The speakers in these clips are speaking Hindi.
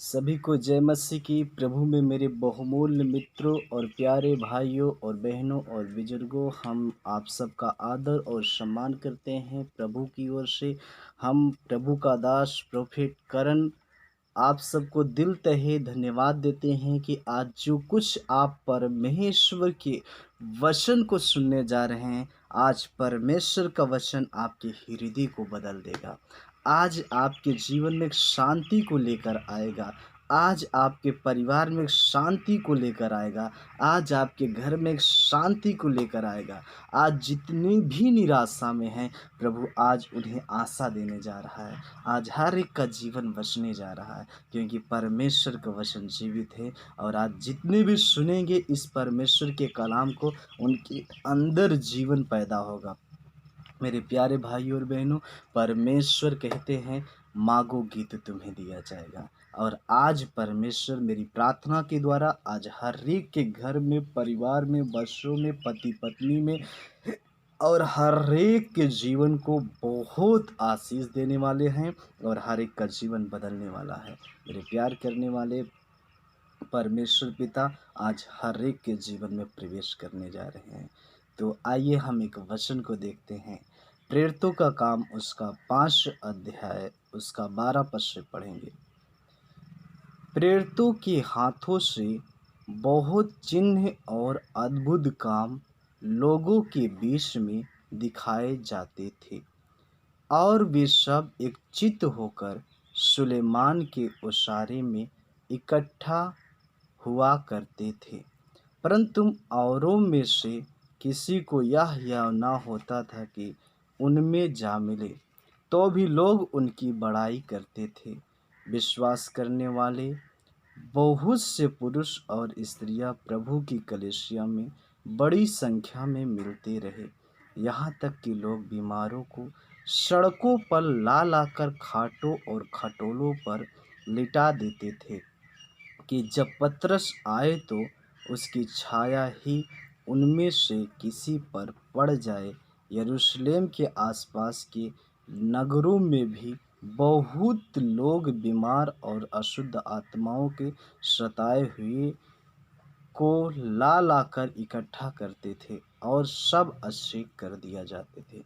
सभी को जय मसीह की। प्रभु में मेरे बहुमूल्य मित्रों और प्यारे भाइयों और बहनों और बुजुर्गों, हम आप सबका आदर और सम्मान करते हैं प्रभु की ओर से। हम प्रभु का दास प्रोफेट करण आप सबको दिल तहे धन्यवाद देते हैं कि आज जो कुछ आप परमेश्वर के वचन को सुनने जा रहे हैं, आज परमेश्वर का वचन आपके हृदय को बदल देगा। आज आपके जीवन में एक शांति को लेकर आएगा। आज आपके परिवार में एक शांति को लेकर आएगा। आज आपके घर में एक शांति को लेकर आएगा। आज जितनी भी निराशा में हैं, प्रभु आज उन्हें आशा देने जा रहा है। आज हर एक का जीवन बचने जा रहा है, क्योंकि परमेश्वर का वचन जीवित है। और आज जितने भी सुनेंगे इस परमेश्वर के कलाम को, उनके अंदर जीवन पैदा होगा। मेरे प्यारे भाई और बहनों, परमेश्वर कहते हैं मांगोगी तो तुम्हें दिया जाएगा। और आज परमेश्वर मेरी प्रार्थना के द्वारा आज हर एक के घर में, परिवार में, बच्चों में, पति पत्नी में और हर एक के जीवन को बहुत आशीष देने वाले हैं और हर एक का जीवन बदलने वाला है। मेरे प्यार करने वाले परमेश्वर पिता आज हर एक के जीवन में प्रवेश करने जा रहे हैं। तो आइए हम एक वचन को देखते हैं। प्रेरितों का काम उसका 5 अध्याय उसका 12 पद से पढ़ेंगे। प्रेरितों के हाथों से बहुत चिन्ह और अद्भुत काम लोगों के बीच में दिखाए जाते थे, और वे सब एक चित्त होकर सुलेमान के उसारे में इकट्ठा हुआ करते थे। परंतु औरों में से किसी को यह न होता था कि उनमें जा मिले, तो भी लोग उनकी बड़ाई करते थे। विश्वास करने वाले बहुत से पुरुष और स्त्रियां प्रभु की कलीसिया में बड़ी संख्या में मिलते रहे। यहाँ तक कि लोग बीमारों को सड़कों पर ला लाकर खाटों और खटोलों पर लिटा देते थे कि जब पतरस आए तो उसकी छाया ही उनमें से किसी पर पड़ जाए। यरूशलेम के आसपास के नगरों में भी बहुत लोग बीमार और अशुद्ध आत्माओं के सताए हुए को ला लाकर इकट्ठा करते थे और सब अच्छे कर दिया जाते थे।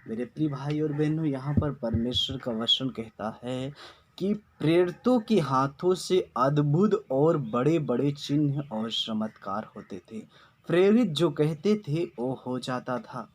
मेरे प्रिय भाई और बहनों, यहाँ पर परमेश्वर का वचन कहता है कि प्रेरितों के हाथों से अद्भुत और बड़े बड़े चिन्ह और चमत्कार होते थे। प्रेरित जो कहते थे वो हो जाता था।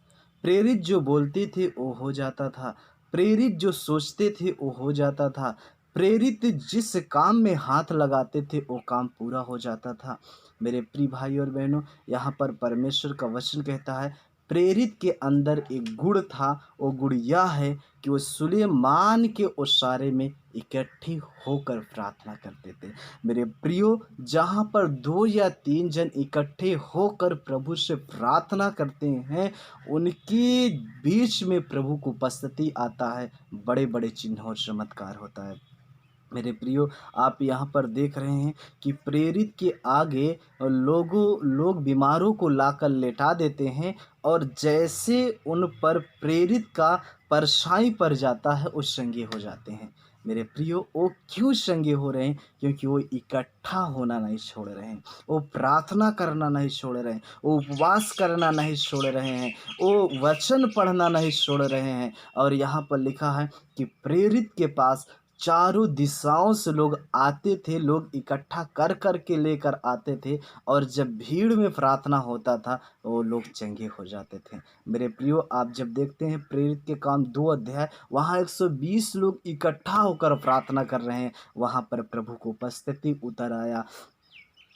प्रेरित जो बोलते थे वो हो जाता था। प्रेरित जो सोचते थे वो हो जाता था। प्रेरित जिस काम में हाथ लगाते थे वो काम पूरा हो जाता था। मेरे प्रिय भाई और बहनों, यहाँ पर परमेश्वर का वचन कहता है प्रेरित के अंदर एक गुण था। वो गुण यह है कि वो सुलेमान के उसारे में इकट्ठी होकर प्रार्थना करते थे। मेरे प्रियो, जहाँ पर 2 या 3 जन इकट्ठे होकर प्रभु से प्रार्थना करते हैं, उनके बीच में प्रभु को उपस्थिति आता है, बड़े बड़े चिन्ह और चमत्कार होता है। मेरे प्रियो, आप यहाँ पर देख रहे हैं कि प्रेरित के आगे लोग बीमारों को लाकर लेटा देते हैं, और जैसे उन पर प्रेरित का परछाई पड़ जाता है वो चंगे हो जाते हैं। मेरे प्रियो, वो क्यों चंगे हो रहे हैं? क्योंकि वो इकट्ठा होना नहीं छोड़ रहे हैं, वो प्रार्थना करना नहीं छोड़ रहे हैं, वो उपवास करना नहीं छोड़ रहे हैं, वो वचन पढ़ना नहीं छोड़ रहे हैं। और यहाँ पर लिखा है कि प्रेरित के पास चारों दिशाओं से लोग आते थे, लोग इकट्ठा कर कर के लेकर आते थे, और जब भीड़ में प्रार्थना होता था वो लोग चंगे हो जाते थे। मेरे प्रियो, आप जब देखते हैं प्रेरित के काम 2 अध्याय, वहाँ 120 लोग इकट्ठा होकर प्रार्थना कर रहे हैं, वहाँ पर प्रभु को उपस्थिति उतर आया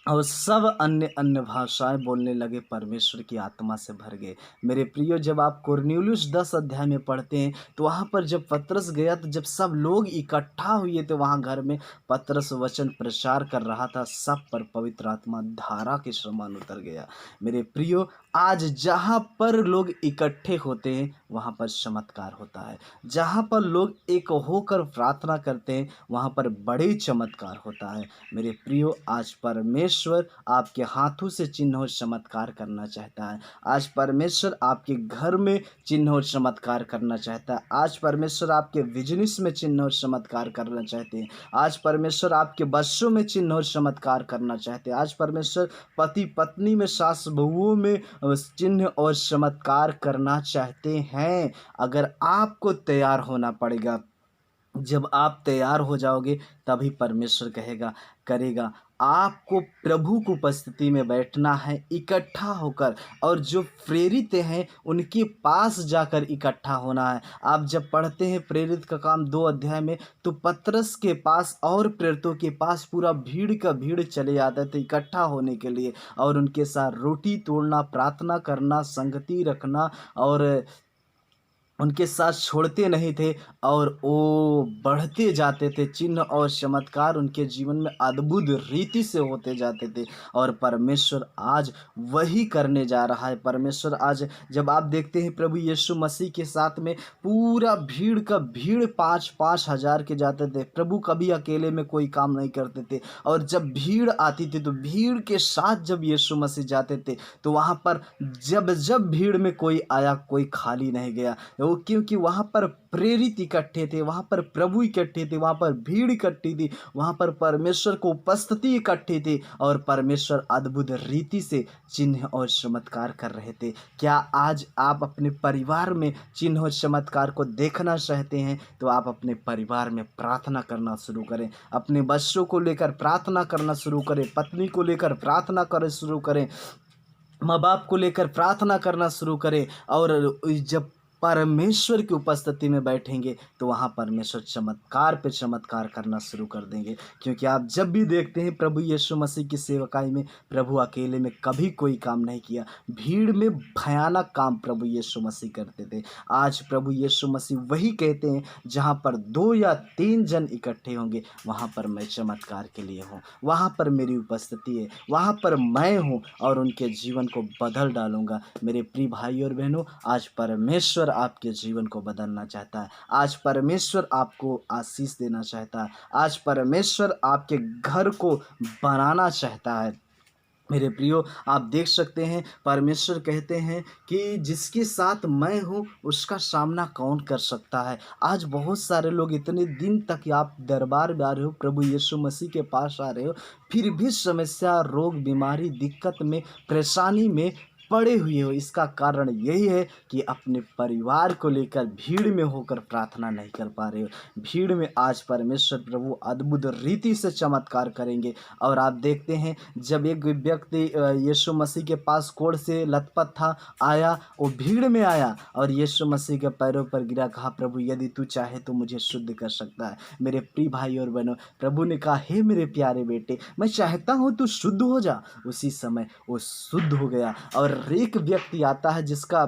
और सब अन्य अन्य भाषाएं बोलने लगे, परमेश्वर की आत्मा से भर गए। मेरे प्रियो, जब आप कुरनेलियुस 10 अध्याय में पढ़ते हैं तो वहाँ पर जब पतरस गया, तो जब सब लोग इकट्ठा हुए थे वहाँ घर में, पतरस वचन प्रचार कर रहा था, सब पर पवित्र आत्मा धारा के समान उतर गया। मेरे प्रियो, आज जहाँ पर लोग इकट्ठे होते हैं वहाँ पर चमत्कार होता है। जहाँ पर लोग एक होकर प्रार्थना करते हैं वहाँ पर बड़े चमत्कार होता है। मेरे प्रियो, आज परमेश्वर आपके हाथों से चिन्ह और चमत्कार करना चाहता है। आज परमेश्वर आपके घर में चिन्ह और चमत्कार करना चाहता है। आज परमेश्वर आपके बिजनेस में चिन्ह और चमत्कार करना चाहते हैं। आज परमेश्वर आपके बच्चों में चिन्ह और चमत्कार करना चाहते हैं। आज परमेश्वर पति पत्नी में, सास बहुओं में चिन्ह और चमत्कार करना चाहते हैं। अगर आपको तैयार होना पड़ेगा। जब आप तैयार हो जाओगे तभी परमेश्वर करेगा। आपको प्रभु की उपस्थिति में बैठना है इकट्ठा होकर, और जो प्रेरित हैं उनके पास जाकर इकट्ठा होना है। आप जब पढ़ते हैं प्रेरित का काम 2 अध्याय में, तो पतरस के पास और प्रेरितों के पास पूरा भीड़ का भीड़ चले जाते थे इकट्ठा होने के लिए, और उनके साथ रोटी तोड़ना, प्रार्थना करना, संगति रखना, और उनके साथ छोड़ते नहीं थे, और वो बढ़ते जाते थे। चिन्ह और चमत्कार उनके जीवन में अद्भुत रीति से होते जाते थे, और परमेश्वर आज वही करने जा रहा है। परमेश्वर आज, जब आप देखते हैं प्रभु यीशु मसीह के साथ में पूरा भीड़ का भीड़ 5-5 हज़ार के जाते थे। प्रभु कभी अकेले में कोई काम नहीं करते थे, और जब भीड़ आती थी तो भीड़ के साथ जब यीशु मसीह जाते थे तो वहाँ पर जब जब भीड़ में कोई आया कोई खाली नहीं गया। वो क्योंकि वहाँ पर प्रेरित इकट्ठे थे, वहाँ पर प्रभु इकट्ठे थे, वहाँ पर भीड़ इकट्ठी थी, वहाँ पर परमेश्वर को उपस्थिति इकट्ठी थी, और परमेश्वर अद्भुत रीति से चिन्ह और चमत्कार कर रहे थे। क्या आज आप अपने परिवार में चिन्ह और चमत्कार को देखना चाहते हैं? तो आप अपने परिवार में प्रार्थना करना शुरू करें, अपने बच्चों को लेकर प्रार्थना करना शुरू करें, पत्नी को लेकर प्रार्थना करना शुरू करें, माँ बाप को लेकर प्रार्थना करना शुरू करें। और जब परमेश्वर की उपस्थिति में बैठेंगे तो वहाँ परमेश्वर चमत्कार पे चमत्कार करना शुरू कर देंगे। क्योंकि आप जब भी देखते हैं प्रभु यीशु मसीह की सेवकाई में, प्रभु अकेले में कभी कोई काम नहीं किया, भीड़ में भयानक काम प्रभु यीशु मसीह करते थे। आज प्रभु यीशु मसीह वही कहते हैं, जहाँ पर 2 या 3 जन इकट्ठे होंगे वहाँ पर मैं चमत्कार के लिए हूँ, वहाँ पर मेरी उपस्थिति है, वहाँ पर मैं हूँ, और उनके जीवन को बदल डालूंगा। मेरे प्रिय भाई और बहनों, आज परमेश्वर आपके जीवन को बदलना चाहता है। आज परमेश्वर आपको आशीष देना चाहता है। आज परमेश्वर आपके घर को बनाना चाहता है। मेरे प्रियो, आप देख सकते हैं परमेश्वर कहते हैं कि जिसके साथ मैं हूँ उसका सामना कौन कर सकता है। आज बहुत सारे लोग इतने दिन तक आप दरबार में आ रहे हो, प्रभु यीशु मसीह के पास आ रहे हो, फिर भी समस्या, रोग, बीमारी, दिक्कत में, परेशानी में पड़े हुए हो। इसका कारण यही है कि अपने परिवार को लेकर भीड़ में होकर प्रार्थना नहीं कर पा रहे हो। भीड़ में आज परमेश्वर प्रभु अद्भुत रीति से चमत्कार करेंगे। और आप देखते हैं, जब एक व्यक्ति यीशु मसीह के पास कोढ़ से लथपथ था, आया, वो भीड़ में आया और यीशु मसीह के पैरों पर गिरा, कहा, प्रभु यदि तू चाहे तो मुझे शुद्ध कर सकता है। मेरे प्रिय भाई और बहनों, प्रभु ने कहा, हे मेरे प्यारे बेटे, मैं चाहता हूँ तू शुद्ध हो जा। उसी समय वो शुद्ध हो गया। और एक व्यक्ति आता है जिसका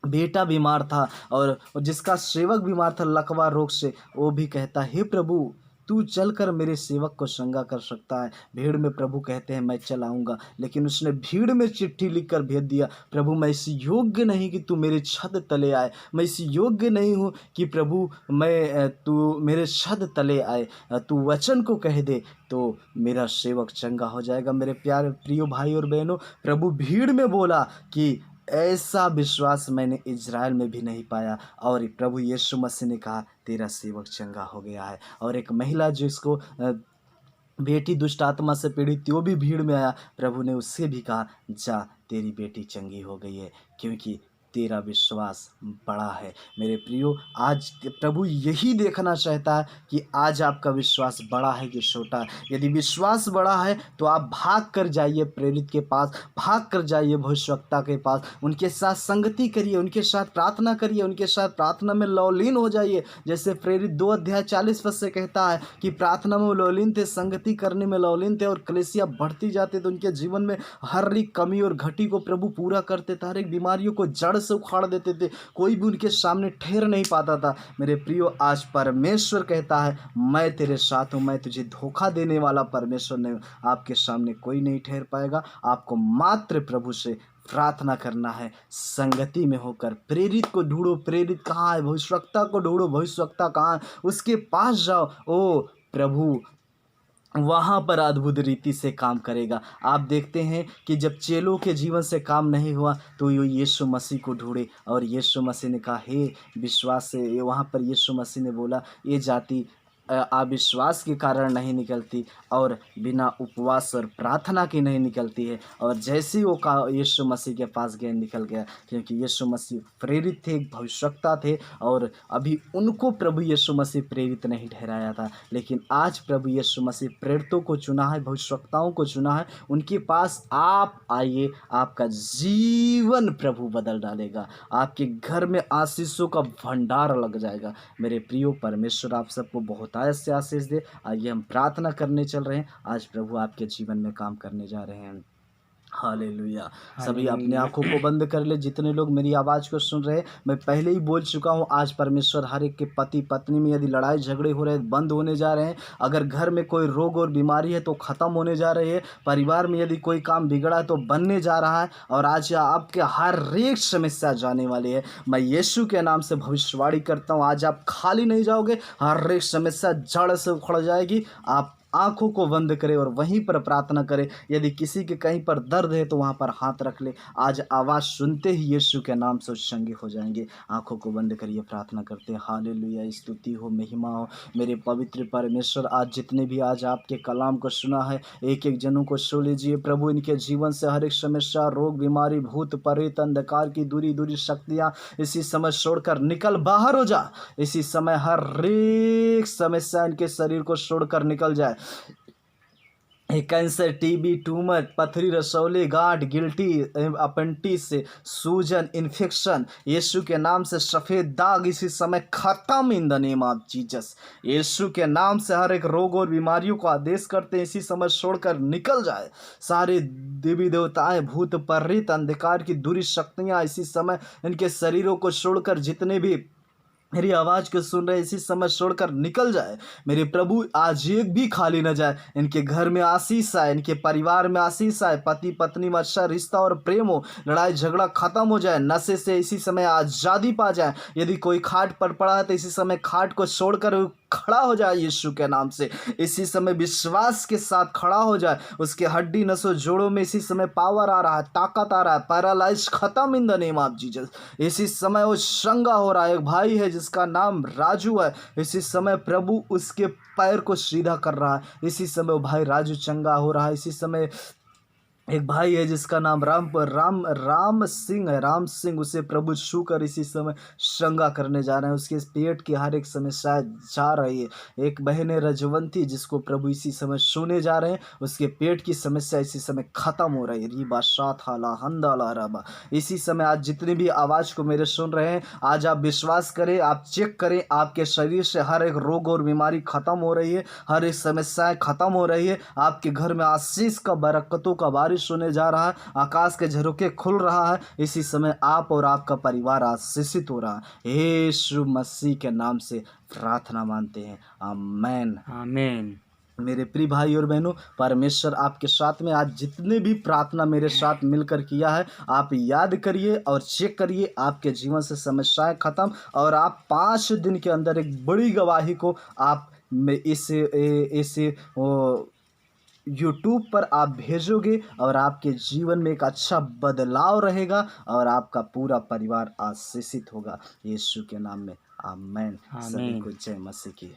बेटा बीमार था और जिसका सेवक बीमार था लकवा रोग से, वो भी कहता, हे प्रभु, तू चलकर मेरे सेवक को चंगा कर सकता है। भीड़ में प्रभु कहते हैं, मैं चलाऊंगा, लेकिन उसने भीड़ में चिट्ठी लिखकर भेज दिया, प्रभु मैं इस योग्य नहीं कि तू मेरे छत तले आए, मैं इस योग्य नहीं हूँ कि प्रभु तू मेरे छत तले आए, तू वचन को कह दे तो मेरा सेवक चंगा हो जाएगा। मेरे प्यारे प्रियो भाई और बहनों, प्रभु भीड़ में बोला कि ऐसा विश्वास मैंने इज़राइल में भी नहीं पाया, और प्रभु यीशु मसीह ने कहा, तेरा सेवक चंगा हो गया है। और एक महिला जिसको बेटी दुष्ट आत्मा से पीड़ित थी, वो भी भीड़ में आया, प्रभु ने उससे भी कहा, जा, तेरी बेटी चंगी हो गई है, क्योंकि तेरा विश्वास बड़ा है। मेरे प्रियो, आज प्रभु यही देखना चाहता है कि आज आपका विश्वास बड़ा है कि छोटा है। यदि विश्वास बड़ा है तो आप भाग कर जाइए प्रेरित के पास, भाग कर जाइए भविष्यवक्ता के पास, उनके साथ संगति करिए, उनके साथ प्रार्थना करिए, उनके साथ प्रार्थना में लौलीन हो जाइए। जैसे प्रेरित 2 अध्याय 40 पद से कहता है कि प्रार्थना में लौलीन थे, संगति करने में लौलीन थे, और कलीसिया बढ़ती जाती, तो उनके जीवन में हर एक कमी और घटी को प्रभु पूरा करते थे, हर एक बीमारियों को जड़ से उखाड़ देते थे, कोई भी उनके सामने ठहर नहीं पाता था। मेरे प्रियो, आज परमेश्वर कहता है, मैं तेरे साथ हूँ, मैं तुझे धोखा देने वाला परमेश्वर नहीं हूँ। आपके सामने कोई नहीं ठहर पाएगा, आपको मात्र प्रभु से प्रार्थना करना है संगति में होकर। प्रेरित को ढूंढो, प्रेरित कहाँ है? भविष्यवक्ता को ढूंढो, भविष्यवक्ता कहाँ है? उसके पास जाओ, ओ प्रभु वहाँ पर अद्भुत रीति से काम करेगा। आप देखते हैं कि जब चेलों के जीवन से काम नहीं हुआ तो ये यीशु मसीह को ढूंढे, और यीशु मसीह ने कहा हे विश्वास से, ये वहाँ पर यीशु मसीह ने बोला ये जाति अविश्वास के कारण नहीं निकलती और बिना उपवास और प्रार्थना की नहीं निकलती है। और जैसे ही वो यीशु मसीह के पास गए, निकल गया, क्योंकि यीशु मसीह प्रेरित थे, भविष्यवक्ता थे, और अभी उनको प्रभु यीशु मसीह प्रेरित नहीं ठहराया था। लेकिन आज प्रभु यीशु मसीह प्रेरितों को चुना है, भविष्यवक्ताओं को चुना है। उनके पास आप आइए, आपका जीवन प्रभु बदल डालेगा, आपके घर में आशीषों का भंडार लग जाएगा। मेरे प्रियो, परमेश्वर आप सबको बहुत से आशीष दे। आइए हम प्रार्थना करने चल रहे हैं। आज प्रभु आपके जीवन में काम करने जा रहे हैं। हालेलुया। सभी अपने आंखों को बंद कर ले, जितने लोग मेरी आवाज़ को सुन रहे हैं। मैं पहले ही बोल चुका हूँ, आज परमेश्वर हर एक के पति पत्नी में यदि लड़ाई झगड़े हो रहे हैं, बंद होने जा रहे हैं। अगर घर में कोई रोग और बीमारी है तो ख़त्म होने जा रही है। परिवार में यदि कोई काम बिगड़ा है तो बनने जा रहा है। और आज आपके हर एक समस्या जाने वाली है। मैं यीशु के नाम से भविष्यवाणी करता हूँ, आज आप खाली नहीं जाओगे, हर एक समस्या जड़ से उखड़ जाएगी। आप आंखों को बंद करें और वहीं पर प्रार्थना करें। यदि किसी के कहीं पर दर्द है तो वहाँ पर हाथ रख ले। आज आवाज़ सुनते ही यीशु के नाम से चंगे हो जाएंगे। आंखों को बंद करिए, प्रार्थना करते हैं। हालेलुया, स्तुति हो, महिमा हो मेरे पवित्र परमेश्वर। आज जितने भी आज आपके कलाम को सुना है, एक एक जनों को सुन लीजिए प्रभु। इनके जीवन से हर एक समस्या, रोग, बीमारी, भूत प्रेत, अंधकार की दूरी दूरी शक्तियाँ इसी समय छोड़कर निकल बाहर हो जा। इसी समय हर एक समस्या इनके शरीर को छोड़कर निकल जाए। कैंसर, टीबी, ट्यूमर, पथरी, रसौली, गांठ, गिल्टी, अपेंडिक्स, सूजन, इन्फेक्शन, यीशु के नाम से सफ़ेद दाग इसी समय खत्म in the name of Jesus. यीशु के नाम से हर एक रोग और बीमारियों को आदेश करते हैं इसी समय छोड़कर निकल जाए। सारे देवी देवताएं, भूत प्रेत, अंधकार की दूरी शक्तियां इसी समय इनके शरीरों को छोड़कर, जितने भी मेरी आवाज़ को सुन रहे इसी समय छोड़कर निकल जाए। मेरे प्रभु आज एक भी खाली न जाए। इनके घर में आशीष आए, इनके परिवार में आशीष आए, पति पत्नी में अच्छा रिश्ता और प्रेम हो, लड़ाई झगड़ा खत्म हो जाए, नशे से इसी समय आज़ादी पा जाए। यदि कोई खाट पर पड़ा है तो इसी समय खाट को छोड़कर खड़ा हो जाए यीशु के नाम से। इसी समय विश्वास के साथ खड़ा हो जाए। उसके हड्डी नसों जोड़ों में इसी समय पावर आ रहा है, ताकत आ रहा है, पैरालाइज खत्म in the name of Jesus. इसी समय वो चंगा हो रहा है। एक भाई है जिसका नाम राजू है, इसी समय प्रभु उसके पैर को सीधा कर रहा है। इसी समय वो भाई राजू चंगा हो रहा है। इसी समय एक भाई है जिसका नाम राम सिंह है, राम सिंह, उसे प्रभु छू कर इसी समय चंगा करने जा रहे हैं। उसके पेट की हर एक समस्या जा रही है। एक बहन है रजवंती, जिसको प्रभु इसी समय छूने जा रहे हैं। उसके पेट की समस्या इसी समय खत्म हो रही है। रीबा साथ हाला हंदाला रबा। इसी समय आज जितने भी आवाज़ को मेरे सुन रहे हैं, आज आप विश्वास करें, आप चेक करें, आपके शरीर से हर एक रोग और बीमारी खत्म हो रही है, हर एक समस्याएं खत्म हो रही है। आपके घर में आशीष का, बरकतों का बारिश होने जा रहा है। आकाश के झरोखे खुल रहा है। इसी समय आप और आपका परिवार आशीषित हो रहा है। यीशु मसीह के नाम से प्रार्थना मानते हैं, आमीन आमीन। मेरे प्रिय भाई और बहनों, परमेश्वर आपके साथ में आज जितने भी प्रार्थना मेरे साथ मिलकर किया है, आप याद करिए और चेक करिए। आपके जीवन से समस्याएं खत्म, और आप 5 दिन के अंदर एक बड़ी गवाही को आप इस यूट्यूब पर आप भेजोगे, और आपके जीवन में एक अच्छा बदलाव रहेगा, और आपका पूरा परिवार आशीषित होगा। यीशु के नाम में आमीन। सभी आमीन। को जय मसीह की।